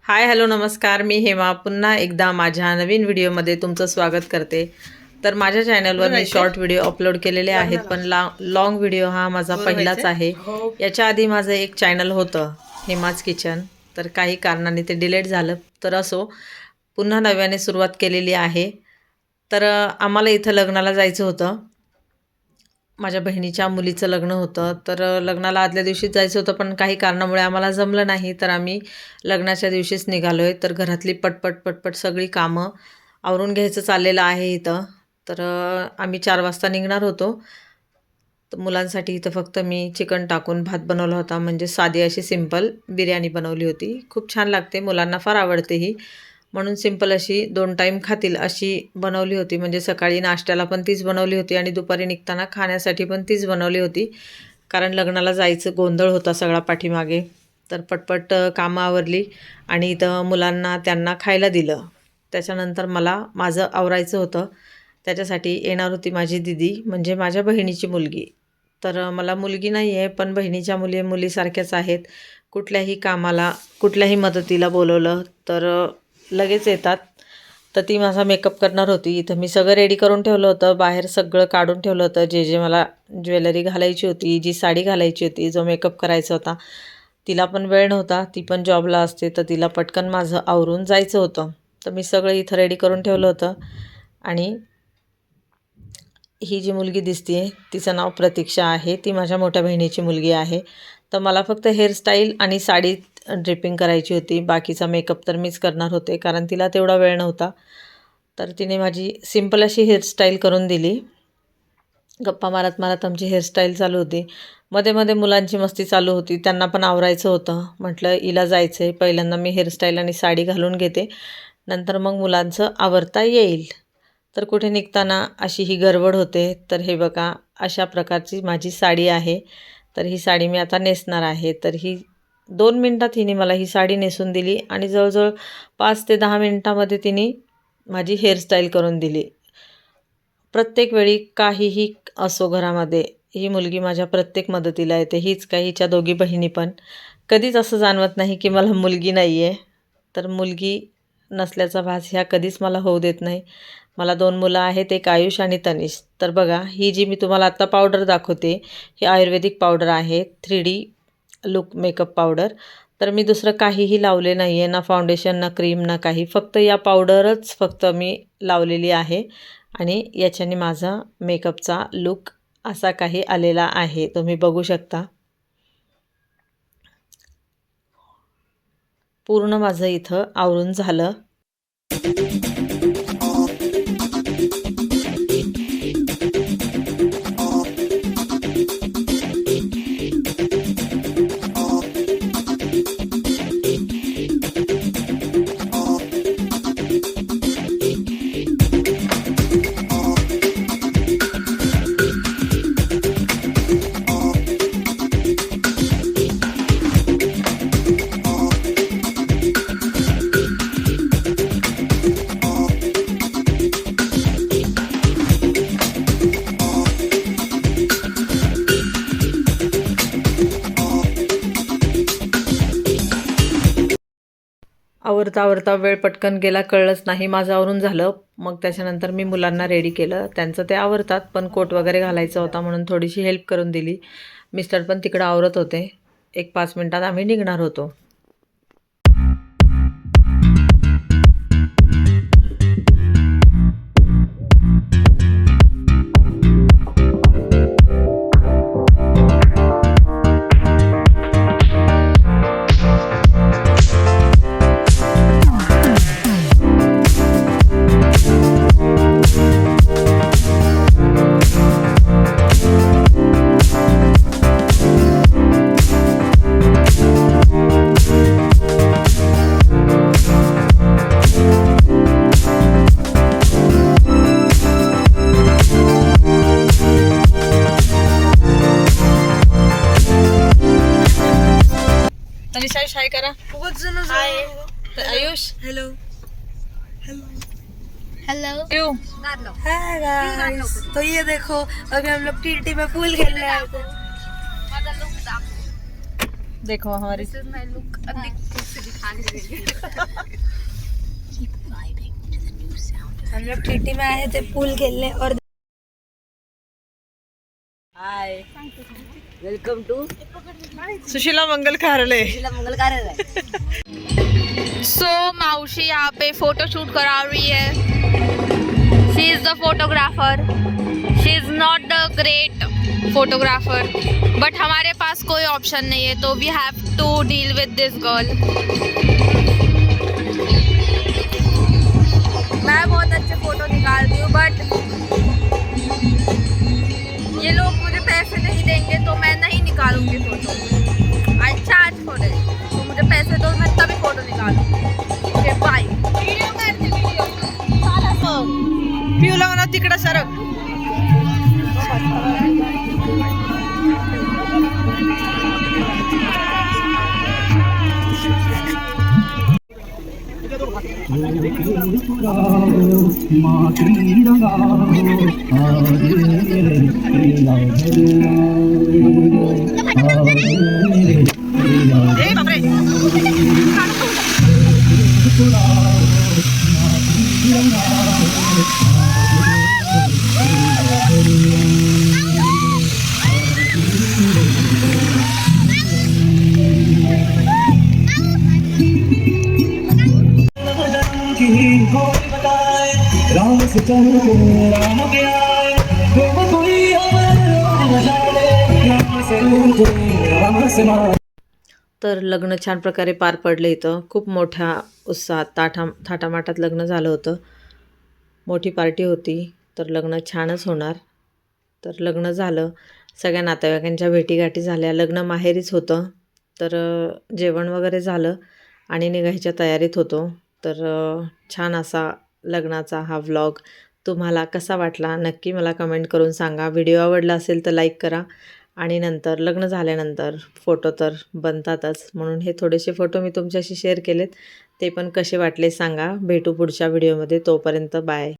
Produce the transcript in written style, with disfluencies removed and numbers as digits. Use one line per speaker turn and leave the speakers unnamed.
Hi hello नमस्कार. मी हेमा पुन्हा एकदा माझ्या नवीन व्हिडिओमध्ये तुमचं स्वागत करते. तर माझ्या चॅनलवर मी शॉर्ट व्हिडिओ अपलोड केलेले आहेत, पण लॉंग व्हिडिओ हा माझा पहिलाच आहे. याच्या आधी माझं एक चॅनल होतं हेमाज किचन, तर काही कारणाने ते डिलीट झालं. तर असो, पुन्हा नव्याने सुरुवात केलेली आहे. तर आम्हाला इथं लग्नाला जायचं होतं. माझ्या बहिणीच्या मुलीचं लग्न होतं. तर लग्नाला आदल्या दिवशीच जायचं होतं, पण काही कारणामुळे आम्हाला जमलं नाही. तर आम्ही लग्नाच्या दिवशीच निघालो आहे. तर घरातली पटपट सगळी कामं आवरून घ्यायचं चाललेलं आहे इथं. तर आम्ही 4 वाजता निघणार होतो. तर मुलांसाठी इथं फक्त मी चिकन टाकून भात बनवला होता, म्हणजे साधी अशी सिंपल बिर्याणी बनवली होती. खूप छान लागते, मुलांना फार आवडते ही. म्हणून सिंपल अशी 2 टाईम खातील अशी बनवली होती. म्हणजे सकाळी नाश्त्याला पण तीच बनवली होती आणि दुपारी निघताना खाण्यासाठी पण तीच बनवली होती. कारण लग्नाला जायचं गोंधळ होता सगळा पाठीमागे. तर पटपट कामं आवरली आणि इथं मुलांना त्यांना खायला दिलं. त्याच्यानंतर मला माझं आवरायचं होतं. त्याच्यासाठी येणार होती माझी दीदी, म्हणजे माझ्या बहिणीची मुलगी. तर मला मुलगी नाही आहे, पण बहिणीच्या मुलीसारख्याच आहेत. कुठल्याही कामाला, कुठल्याही मदतीला बोलवलं तर लगेच येतात. तर ती माझा मेकअप करणार होती. इथं मी सगळं रेडी करून ठेवलं होतं. बाहेर सगळं काढून ठेवलं होतं. जे मला ज्वेलरी घालायची होती, जी साडी घालायची होती, जो मेकअप करायचा होता. तिला पण वेळ नव्हता, ती पण जॉबला असते, तर तिला पटकन माझं आवरून जायचं होतं. तर मी सगळं इथं रेडी करून ठेवलं होतं. आणि ही जी मुलगी दिसते तिचं नाव प्रतीक्षा आहे. ती माझ्या मोठ्या बहिणीची मुलगी आहे. तर मला फक्त हेअरस्टाईल आणि साडी ड्रिपिंग करायची होती. बाकीचा मेकअप तर मीच करणार होते, कारण तिला तेवढा वेळ नव्हता. तर तिने माझी सिंपल अशी हेअरस्टाईल करून दिली. गप्पा मारत मारत आमची हेअरस्टाईल चालू होती. मध्ये मध्ये मुलांची मस्ती चालू होती, त्यांना पण आवरायचं होतं. म्हटलं हिला जायचं आहे, पहिल्यांदा मी हेअरस्टाईल आणि साडी घालून घेते, नंतर मग मुलांचं आवरता येईल. तर कुठे निघताना अशी ही गडबड होते. तर हे बघा, अशा प्रकारची माझी साडी आहे. तर ही साडी मी आता नेसणार आहे. तर ही 2 मिनटात हिने मला ही साडी नेसून दिली आणि जवळजवळ 5 ते 10 मिनटामध्ये तिने माझी हेअरस्टाईल करून दिली. प्रत्येक वेळी काहीही असो घरामध्ये, ही मुलगी माझ्या प्रत्येक मदतीला येते. हीच काय, हिच्या दोघी बहिणी पण. कधीच असं जाणवत नाही की मला मुलगी नाही आहे. तर मुलगी नसल्याचा भास ह्या कधीच मला होऊ देत नाही. मला 2 मुलं आहेत, एक आयुष आणि तनिष. तर बघा, ही जी मी तुम्हाला आत्ता पावडर दाखवते, ही आयुर्वेदिक पावडर आहे, 3D लुक मेकअप पावडर. तर मी दुसरं काहीही लावले नाही आहे, ना फाउंडेशन, ना क्रीम, ना काही. फक्त या पावडरच फक्त मी लावलेली आहे आणि याच्याने माझा मेकअपचा लुक असा काही आलेला आहे. तुम्ही बघू शकता. पूर्ण माझं इथं आवरून झालं. आवरता वेळ पटकन गेला, कळलंच नाही. माझं आवरून झालं. मग त्याच्यानंतर मी मुलांना रेडी केलं. त्यांचं ते आवरतात, पण कोट वगैरे घालायचा होता म्हणून थोडीशी हेल्प करून दिली. मिस्टर पण तिकडं आवरत होते. एक 5 मिनिटात आम्ही निघणार होतो. तनिषा हाय करा.
हाय
आयुष
हेलो
हेलो
क्यों
हाय गाइस, तो ये देखो अभी हम लोग टीटी में फूल खेलने आए थे.
देखो हमारी
हम लोग टीटी में आए थे पूल खेलने और
हाय वेलकम टू
सुशीला मंगल कार्यालय.
जिला मंगल कार्यालय.
सो मावशी यहाँ पे फोटो शूट करा रही है. She is the photographer. She is not the great photographer but हमारे पास कोई ऑप्शन नहीं है तो वी हैव टू डील विद दिस गर्ल. मैं बहुत अच्छे फोटो निकालती हूँ बट ये लोग मुझे पैसे नहीं देंगे तो मैं नहीं निकालूंगी photo. I charge for it. तो मुझे पैसे दो मैं तभी फोटो निकालूंगी. Okay bye. वीडियो करते वीडियो.
पिऊला म्हणा तिकडं सरक.
राम से चलो राम के आए कोई हमारे राम से राम से मार.
तर लग्न छान प्रकारे पार पडलं. इथं खूप मोठ्या उत्साहात थाटामाटात लग्न झालं होतं. मोठी पार्टी होती तर लग्न छानच होणार. तर लग्न झालं. सगळ्या नातेवाईकांच्या भेटीगाठी झाल्या. लग्न माहेरीच होतं. तर जेवण वगैरे झालं आणि निघायच्या तयारीत होतो. तर छान असा लग्नाचा हा व्लॉग तुम्हाला कसा वाटला नक्की मला कमेंट करून सांगा. व्हिडिओ आवडला असेल तर लाईक करा आणि नंतर लग्न झाल्यानंतर फोटो तर बनतातच म्हणून हे थोडेसे फोटो मी तुमच्याशी शेअर केलेत. ते पण कसे वाटले सांगा. भेटू पुढच्या व्हिडिओमध्ये. तोपर्यंत बाय.